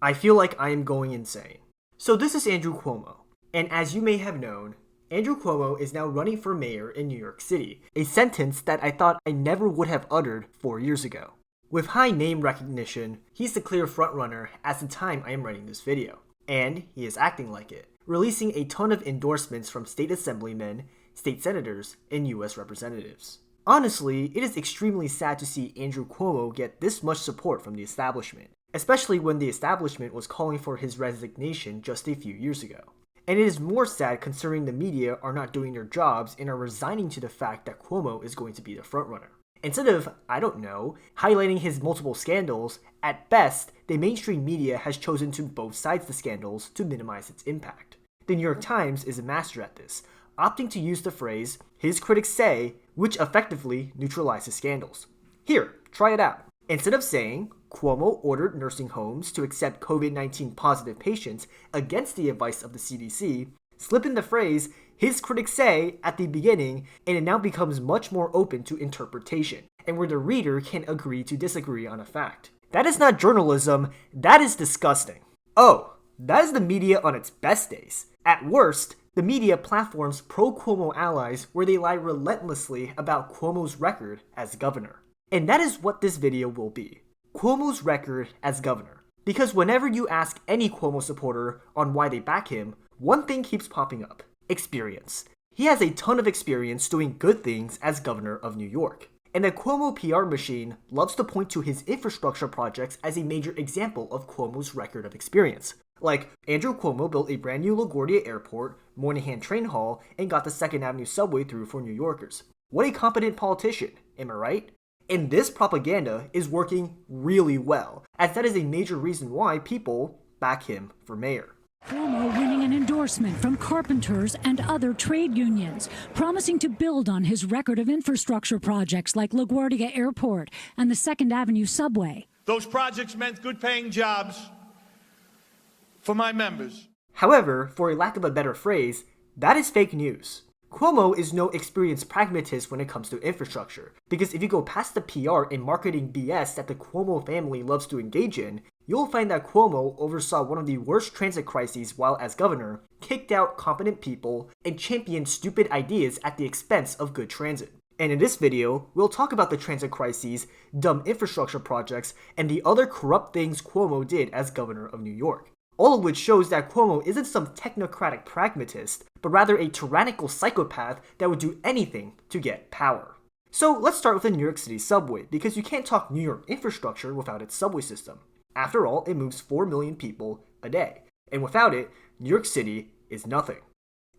I feel like I am going insane. So this is Andrew Cuomo, and as you may have known, Andrew Cuomo is now running for mayor in New York City, a sentence that I thought I never would have uttered 4 years ago. With high name recognition, he's the clear frontrunner at the time I am writing this video, and he is acting like it, releasing a ton of endorsements from state assemblymen, state senators, and US representatives. Honestly, it is extremely sad to see Andrew Cuomo get this much support from the establishment, especially when the establishment was calling for his resignation just a few years ago. And it is more sad considering the media are not doing their jobs and are resigning to the fact that Cuomo is going to be the frontrunner. Instead of, I don't know, highlighting his multiple scandals, at best, the mainstream media has chosen to both sides the scandals to minimize its impact. The New York Times is a master at this, opting to use the phrase, his critics say, which effectively neutralizes scandals. Here, try it out. Instead of saying, Cuomo ordered nursing homes to accept COVID-19 positive patients against the advice of the CDC, slip in the phrase, his critics say, at the beginning, and it now becomes much more open to interpretation, and where the reader can agree to disagree on a fact. That is not journalism, that is disgusting. Oh, that is the media on its best days. At worst, the media platforms pro-Cuomo allies where they lie relentlessly about Cuomo's record as governor. And that is what this video will be. Cuomo's record as governor. Because whenever you ask any Cuomo supporter on why they back him, one thing keeps popping up. Experience. He has a ton of experience doing good things as governor of New York. And the Cuomo PR machine loves to point to his infrastructure projects as a major example of Cuomo's record of experience. Like, Andrew Cuomo built a brand new LaGuardia Airport, Moynihan Train Hall, and got the 2nd Avenue subway through for New Yorkers. What a competent politician, am I right? And this propaganda is working really well, as that is a major reason why people back him for mayor. Cuomo winning an endorsement from carpenters and other trade unions, promising to build on his record of infrastructure projects like LaGuardia Airport and the 2nd Avenue subway. Those projects meant good-paying jobs for my members. However, for a lack of a better phrase, that is fake news. Cuomo is no experienced pragmatist when it comes to infrastructure, because if you go past the PR and marketing BS that the Cuomo family loves to engage in, you'll find that Cuomo oversaw one of the worst transit crises while as governor, kicked out competent people, and championed stupid ideas at the expense of good transit. And in this video, we'll talk about the transit crises, dumb infrastructure projects, and the other corrupt things Cuomo did as governor of New York. All of which shows that Cuomo isn't some technocratic pragmatist, but rather a tyrannical psychopath that would do anything to get power. So let's start with the New York City subway, because you can't talk New York infrastructure without its subway system. After all, it moves 4 million people a day, and without it, New York City is nothing.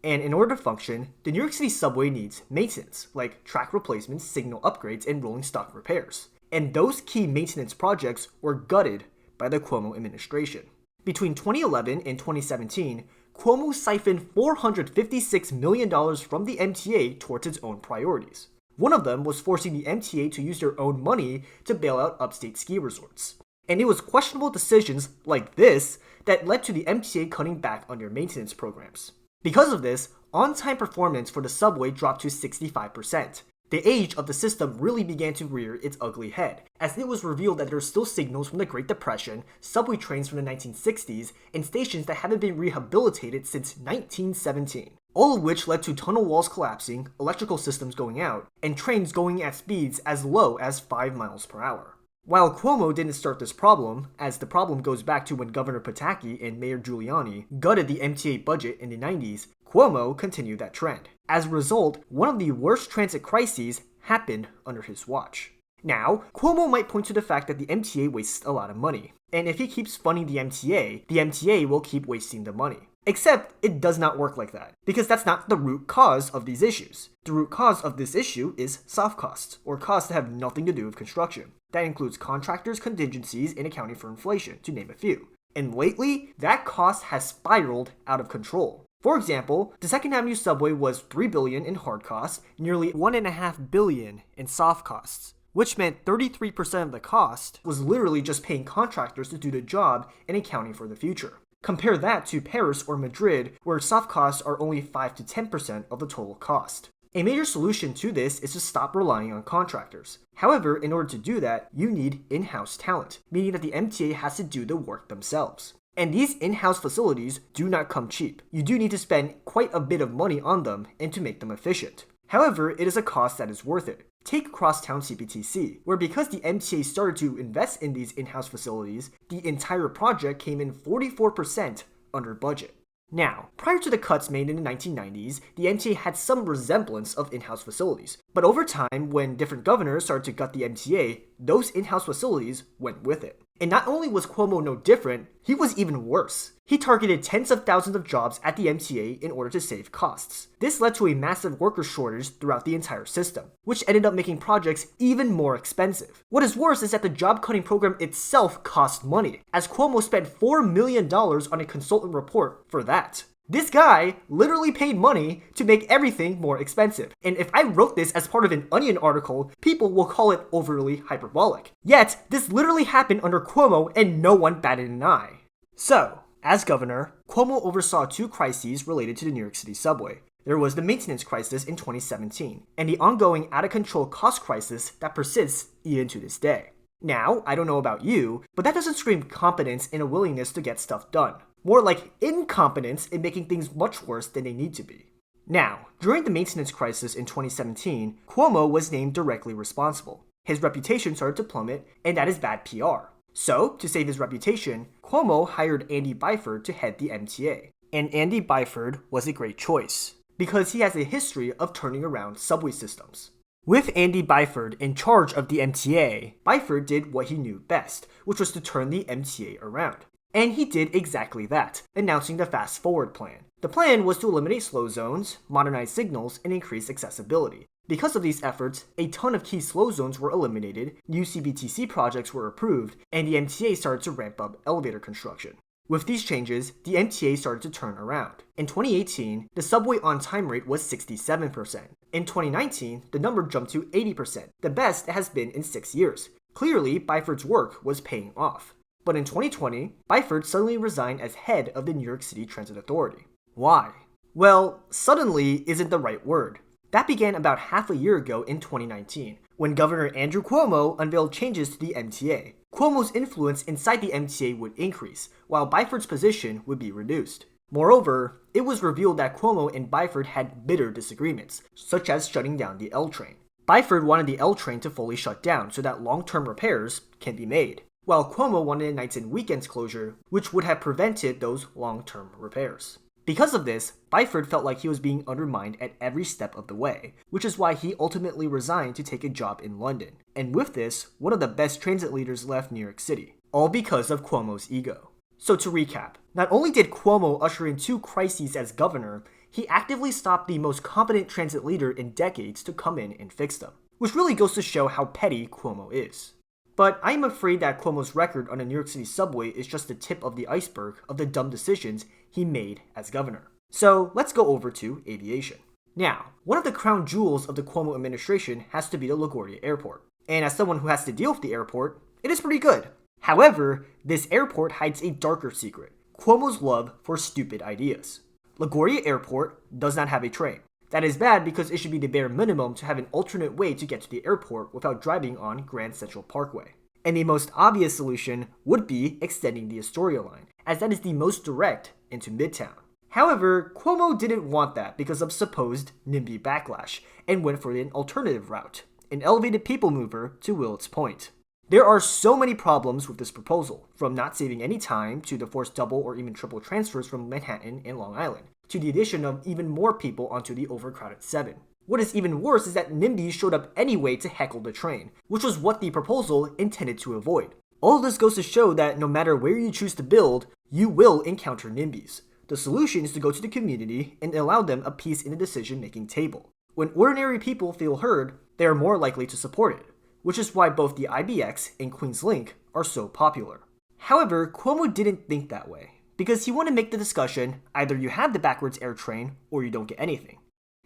And in order to function, the New York City subway needs maintenance, like track replacements, signal upgrades, and rolling stock repairs. And those key maintenance projects were gutted by the Cuomo administration. Between 2011 and 2017, Cuomo siphoned $456 million from the MTA towards its own priorities. One of them was forcing the MTA to use their own money to bail out upstate ski resorts. And it was questionable decisions like this that led to the MTA cutting back on their maintenance programs. Because of this, on-time performance for the subway dropped to 65%. The age of the system really began to rear its ugly head, as it was revealed that there are still signals from the Great Depression, subway trains from the 1960s, and stations that haven't been rehabilitated since 1917. All of which led to tunnel walls collapsing, electrical systems going out, and trains going at speeds as low as 5 miles per hour. While Cuomo didn't start this problem, as the problem goes back to when Governor Pataki and Mayor Giuliani gutted the MTA budget in the 90s, Cuomo continued that trend. As a result, one of the worst transit crises happened under his watch. Now, Cuomo might point to the fact that the MTA wastes a lot of money, and if he keeps funding the MTA will keep wasting the money. Except, it does not work like that, because that's not the root cause of these issues. The root cause of this issue is soft costs, or costs that have nothing to do with construction. That includes contractors' contingencies and accounting for inflation, to name a few. And lately, that cost has spiraled out of control. For example, the 2nd Avenue subway was $3 billion in hard costs, nearly $1.5 billion in soft costs, which meant 33% of the cost was literally just paying contractors to do the job and accounting for the future. Compare that to Paris or Madrid, where soft costs are only 5 to 10% of the total cost. A major solution to this is to stop relying on contractors. However, in order to do that, you need in-house talent, meaning that the MTA has to do the work themselves. And these in-house facilities do not come cheap. You do need to spend quite a bit of money on them and to make them efficient. However, it is a cost that is worth it. Take Crosstown CPTC, where because the MTA started to invest in these in-house facilities, the entire project came in 44% under budget. Now, prior to the cuts made in the 1990s, the MTA had some resemblance of in-house facilities. But over time, when different governors started to gut the MTA, those in-house facilities went with it. And not only was Cuomo no different, he was even worse. He targeted tens of thousands of jobs at the MTA in order to save costs. This led to a massive worker shortage throughout the entire system, which ended up making projects even more expensive. What is worse is that the job-cutting program itself cost money, as Cuomo spent $4 million on a consultant report for that. This guy literally paid money to make everything more expensive. And if I wrote this as part of an Onion article, people will call it overly hyperbolic. Yet, this literally happened under Cuomo and no one batted an eye. So, as governor, Cuomo oversaw two crises related to the New York City subway. There was the maintenance crisis in 2017, and the ongoing out-of-control cost crisis that persists even to this day. Now, I don't know about you, but that doesn't scream competence and a willingness to get stuff done. More like incompetence in making things much worse than they need to be. Now, during the maintenance crisis in 2017, Cuomo was named directly responsible. His reputation started to plummet, and that is bad PR. So, to save his reputation, Cuomo hired Andy Byford to head the MTA. And Andy Byford was a great choice, because he has a history of turning around subway systems. With Andy Byford in charge of the MTA, Byford did what he knew best, which was to turn the MTA around. And he did exactly that, announcing the Fast Forward plan. The plan was to eliminate slow zones, modernize signals, and increase accessibility. Because of these efforts, a ton of key slow zones were eliminated, new CBTC projects were approved, and the MTA started to ramp up elevator construction. With these changes, the MTA started to turn around. In 2018, the subway on-time rate was 67%. In 2019, the number jumped to 80%, the best it has been in 6 years. Clearly, Byford's work was paying off. But in 2020, Byford suddenly resigned as head of the New York City Transit Authority. Why? Well, suddenly isn't the right word. That began about half a year ago in 2019, when Governor Andrew Cuomo unveiled changes to the MTA. Cuomo's influence inside the MTA would increase, while Byford's position would be reduced. Moreover, it was revealed that Cuomo and Byford had bitter disagreements, such as shutting down the AirTrain. Byford wanted the AirTrain to fully shut down so that long-term repairs can be made, while Cuomo wanted a nights and weekends closure, which would have prevented those long-term repairs. Because of this, Byford felt like he was being undermined at every step of the way, which is why he ultimately resigned to take a job in London. And with this, one of the best transit leaders left New York City, all because of Cuomo's ego. So to recap, not only did Cuomo usher in two crises as governor, he actively stopped the most competent transit leader in decades to come in and fix them, which really goes to show how petty Cuomo is. But I'm afraid that Cuomo's record on the New York City subway is just the tip of the iceberg of the dumb decisions he made as governor. So let's go over to aviation. Now, one of the crown jewels of the Cuomo administration has to be the LaGuardia Airport. And as someone who has to deal with the airport, it is pretty good. However, this airport hides a darker secret: Cuomo's love for stupid ideas. LaGuardia Airport does not have a train. That is bad because it should be the bare minimum to have an alternate way to get to the airport without driving on Grand Central Parkway. And the most obvious solution would be extending the Astoria line, as that is the most direct into Midtown. However, Cuomo didn't want that because of supposed NIMBY backlash, and went for an alternative route, an elevated people mover to Willets Point. There are so many problems with this proposal, from not saving any time to the forced double or even triple transfers from Manhattan and Long Island, to the addition of even more people onto the overcrowded 7. What is even worse is that NIMBYs showed up anyway to heckle the train, which was what the proposal intended to avoid. All of this goes to show that no matter where you choose to build, you will encounter NIMBYs. The solution is to go to the community and allow them a piece in the decision-making table. When ordinary people feel heard, they are more likely to support it, which is why both the IBX and QueensLink are so popular. However, Cuomo didn't think that way, because he wanted to make the discussion either you have the backwards AirTrain or you don't get anything.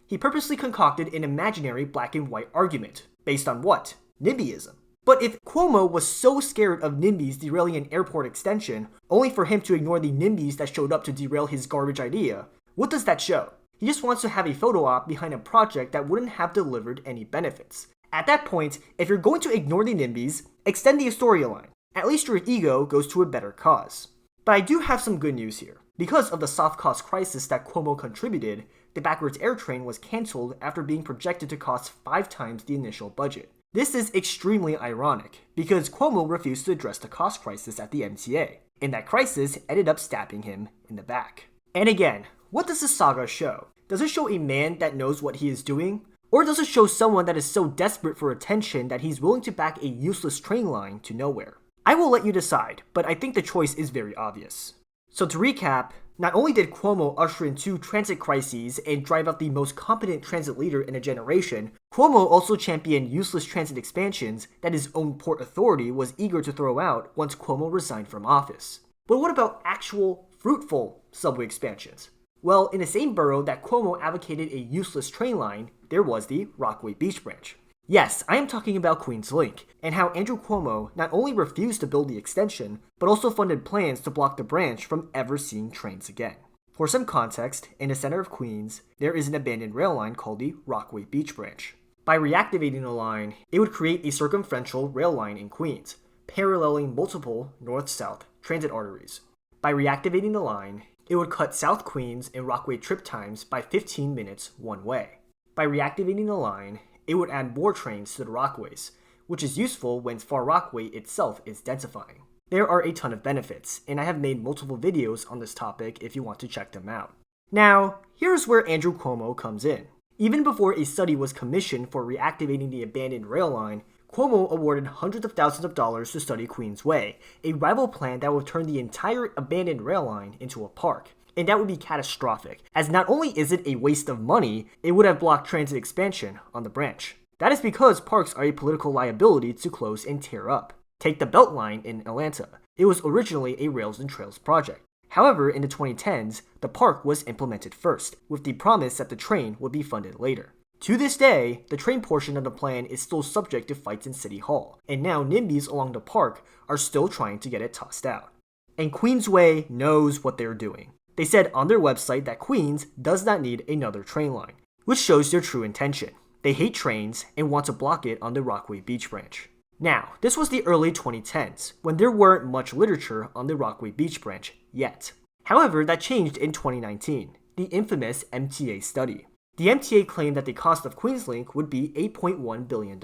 He purposely concocted an imaginary black and white argument, based on what? NIMBYism. But if Cuomo was so scared of NIMBYs derailing an airport extension, only for him to ignore the NIMBYs that showed up to derail his garbage idea, what does that show? He just wants to have a photo op behind a project that wouldn't have delivered any benefits. At that point, if you're going to ignore the NIMBYs, extend the storyline. At least your ego goes to a better cause. But I do have some good news here. Because of the soft cost crisis that Cuomo contributed, the backwards AirTrain was cancelled after being projected to cost 5 times the initial budget. This is extremely ironic, because Cuomo refused to address the cost crisis at the MTA, and that crisis ended up stabbing him in the back. And again, what does this saga show? Does it show a man that knows what he is doing? Or does it show someone that is so desperate for attention that he's willing to back a useless train line to nowhere? I will let you decide, but I think the choice is very obvious. So to recap, not only did Cuomo usher in 2 transit crises and drive out the most competent transit leader in a generation, Cuomo also championed useless transit expansions that his own Port Authority was eager to throw out once Cuomo resigned from office. But what about actual, fruitful subway expansions? Well, in the same borough that Cuomo advocated a useless train line, there was the Rockaway Beach branch. Yes, I am talking about QueensLink, and how Andrew Cuomo not only refused to build the extension, but also funded plans to block the branch from ever seeing trains again. For some context, in the center of Queens, there is an abandoned rail line called the Rockaway Beach branch. By reactivating the line, it would create a circumferential rail line in Queens, paralleling multiple north-south transit arteries. By reactivating the line, it would cut South Queens and Rockaway trip times by 15 minutes one way. By reactivating the line, it would add more trains to the Rockaways, which is useful when Far Rockaway itself is densifying. There are a ton of benefits, and I have made multiple videos on this topic if you want to check them out. Now, here's where Andrew Cuomo comes in. Even before a study was commissioned for reactivating the abandoned rail line, Cuomo awarded hundreds of thousands of dollars to study Queensway, a rival plan that would turn the entire abandoned rail line into a park. And that would be catastrophic, as not only is it a waste of money, it would have blocked transit expansion on the branch. That is because parks are a political liability to close and tear up. Take the Beltline in Atlanta. It was originally a Rails and Trails project. However, in the 2010s, the park was implemented first, with the promise that the train would be funded later. To this day, the train portion of the plan is still subject to fights in City Hall, and now NIMBYs along the park are still trying to get it tossed out. And Queensway knows what they're doing. They said on their website that Queens does not need another train line, which shows their true intention. They hate trains and want to block it on the Rockaway Beach branch. Now, this was the early 2010s, when there weren't much literature on the Rockaway Beach branch yet. However, that changed in 2019, the infamous MTA study. The MTA claimed that the cost of QueensLink would be $8.1 billion.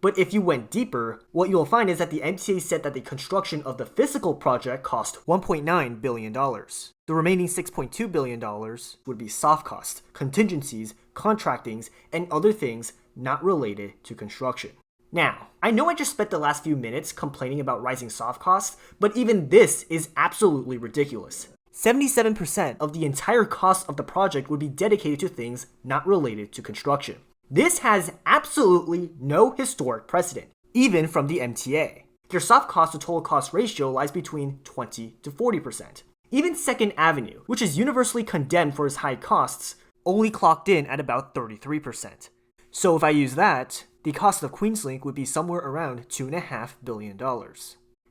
But if you went deeper, what you'll find is that the MTA said that the construction of the physical project cost $1.9 billion. The remaining $6.2 billion would be soft costs, contingencies, contractings, and other things not related to construction. Now, I know I just spent the last few minutes complaining about rising soft costs, but even this is absolutely ridiculous. 77% of the entire cost of the project would be dedicated to things not related to construction. This has absolutely no historic precedent, even from the MTA. Their soft cost to total cost ratio lies between 20 to 40%. Even 2nd Avenue, which is universally condemned for its high costs, only clocked in at about 33%. So if I use that, the cost of QueensLink would be somewhere around $2.5 billion.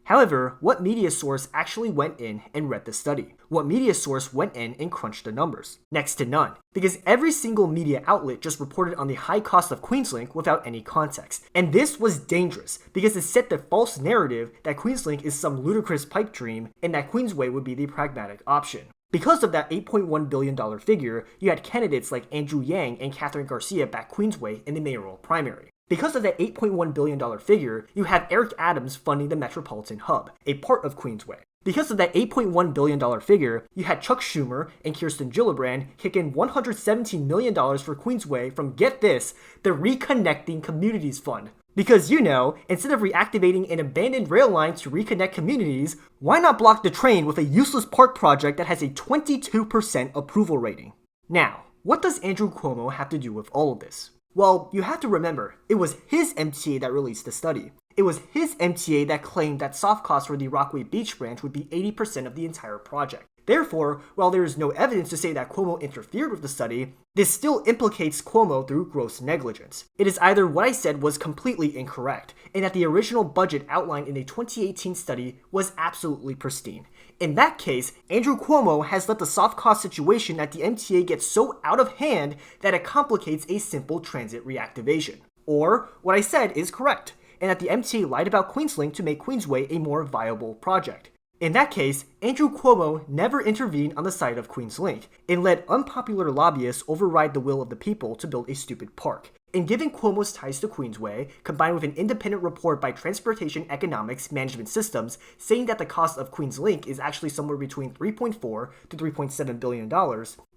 However, what media source actually went in and read the study? What media source went in and crunched the numbers? Next to none, because every single media outlet just reported on the high cost of QueensLink without any context. And this was dangerous, because it set the false narrative that QueensLink is some ludicrous pipe dream and that Queensway would be the pragmatic option. Because of that $8.1 billion figure, you had candidates like Andrew Yang and Catherine Garcia back Queensway in the mayoral primary. Because of that $8.1 billion figure, you have Eric Adams funding the Metropolitan Hub, a part of Queensway. Because of that $8.1 billion figure, you had Chuck Schumer and Kirsten Gillibrand kick in $117 million for Queensway from, get this, the Reconnecting Communities Fund. Because, instead of reactivating an abandoned rail line to reconnect communities, why not block the train with a useless park project that has a 22% approval rating? Now, what does Andrew Cuomo have to do with all of this? Well, you have to remember, it was his MTA that released the study. It was his MTA that claimed that soft costs for the Rockaway Beach branch would be 80% of the entire project. Therefore, while there is no evidence to say that Cuomo interfered with the study, this still implicates Cuomo through gross negligence. It is either what I said was completely incorrect, and that the original budget outlined in the 2018 study was absolutely pristine, In that case, Andrew Cuomo has let the soft cost situation at the MTA get so out of hand that it complicates a simple transit reactivation. Or, what I said is correct, and that the MTA lied about QueensLink to make Queensway a more viable project. In that case, Andrew Cuomo never intervened on the side of QueensLink and let unpopular lobbyists override the will of the people to build a stupid park. And given Cuomo's ties to Queensway, combined with an independent report by Transportation Economics Management Systems saying that the cost of QueensLink is actually somewhere between $3.4 to $3.7 billion,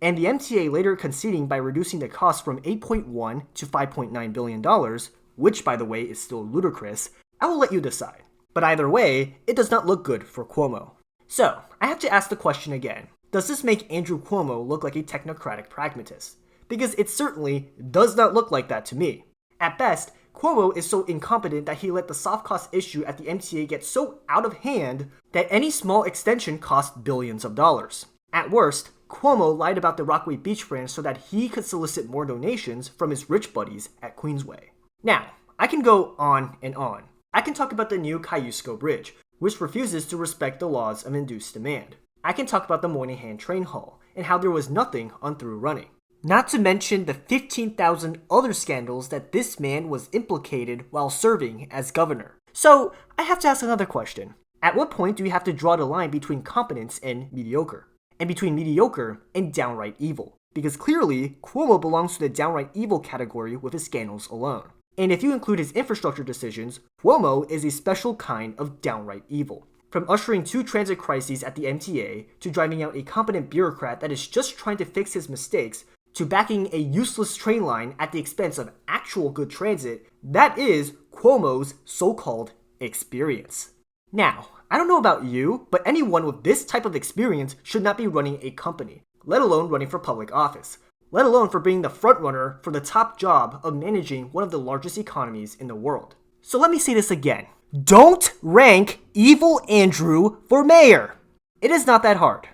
and the MTA later conceding by reducing the cost from $8.1 to $5.9 billion, which by the way is still ludicrous, I will let you decide. But either way, it does not look good for Cuomo. So, I have to ask the question again. Does this make Andrew Cuomo look like a technocratic pragmatist? Because it certainly does not look like that to me. At best, Cuomo is so incompetent that he let the soft cost issue at the MTA get so out of hand that any small extension cost billions of dollars. At worst, Cuomo lied about the Rockaway Beach branch so that he could solicit more donations from his rich buddies at Queensway. Now, I can go on and on. I can talk about the new Kosciuszko Bridge, which refuses to respect the laws of induced demand. I can talk about the Moynihan train hall, and how there was nothing on through running. Not to mention the 15,000 other scandals that this man was implicated while serving as governor. So, I have to ask another question. At what point do we have to draw the line between competence and mediocre? And between mediocre and downright evil? Because clearly, Cuomo belongs to the downright evil category with his scandals alone. And if you include his infrastructure decisions, Cuomo is a special kind of downright evil. From ushering 2 transit crises at the MTA, to driving out a competent bureaucrat that is just trying to fix his mistakes, to backing a useless train line at the expense of actual good transit, that is Cuomo's so-called experience. Now, I don't know about you, but anyone with this type of experience should not be running a company, let alone running for public office, let alone for being the frontrunner for the top job of managing one of the largest economies in the world. So let me say this again. Don't rank Evil Andrew for mayor! It is not that hard.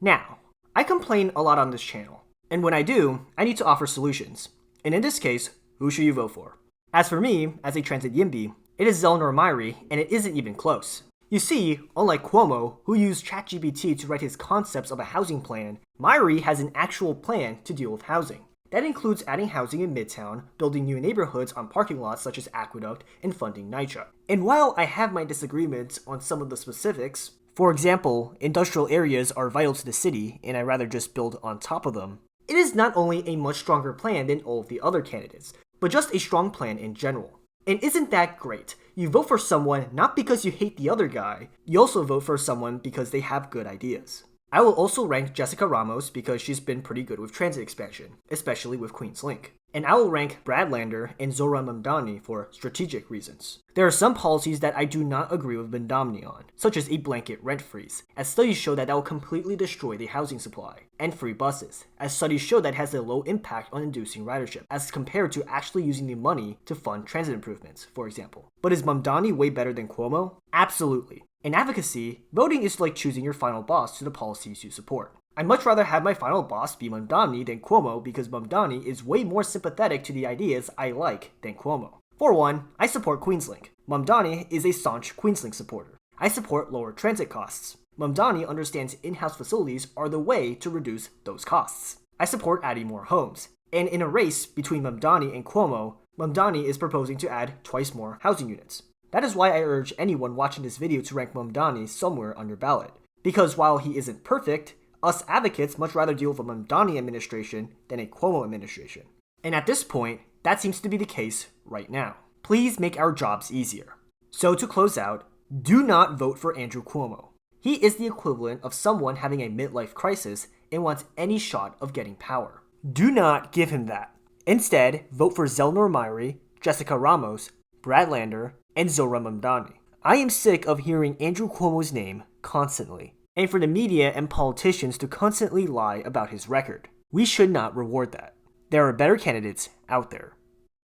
Now, I complain a lot on this channel. And when I do, I need to offer solutions. And in this case, who should you vote for? As for me, as a transit YIMBY, it is Zelnor Myrie, and it isn't even close. You see, unlike Cuomo, who used ChatGPT to write his concepts of a housing plan, Myrie has an actual plan to deal with housing. That includes adding housing in Midtown, building new neighborhoods on parking lots such as Aqueduct, and funding NYCHA. And while I have my disagreements on some of the specifics, for example, industrial areas are vital to the city, and I'd rather just build on top of them, it is not only a much stronger plan than all of the other candidates, but just a strong plan in general. And isn't that great? You vote for someone not because you hate the other guy, you also vote for someone because they have good ideas. I will also rank Jessica Ramos because she's been pretty good with transit expansion, especially with QueensLink. And I will rank Brad Lander and Zohran Mamdani for strategic reasons. There are some policies that I do not agree with Mamdani on, such as a blanket rent freeze, as studies show that will completely destroy the housing supply, and free buses, as studies show that has a low impact on inducing ridership, as compared to actually using the money to fund transit improvements, for example. But is Mamdani way better than Cuomo? Absolutely. In advocacy, voting is like choosing your final boss to the policies you support. I'd much rather have my final boss be Mamdani than Cuomo because Mamdani is way more sympathetic to the ideas I like than Cuomo. For one, I support QueensLink. Mamdani is a staunch QueensLink supporter. I support lower transit costs. Mamdani understands in-house facilities are the way to reduce those costs. I support adding more homes. And in a race between Mamdani and Cuomo, Mamdani is proposing to add twice more housing units. That is why I urge anyone watching this video to rank Mamdani somewhere on your ballot. Because while he isn't perfect, us advocates much rather deal with a Mamdani administration than a Cuomo administration. And at this point, that seems to be the case right now. Please make our jobs easier. So to close out, do not vote for Andrew Cuomo. He is the equivalent of someone having a midlife crisis and wants any shot of getting power. Do not give him that. Instead, vote for Zelnor Myrie, Jessica Ramos, Brad Lander, and Zohran Mamdani. I am sick of hearing Andrew Cuomo's name constantly, and for the media and politicians to constantly lie about his record. We should not reward that. There are better candidates out there.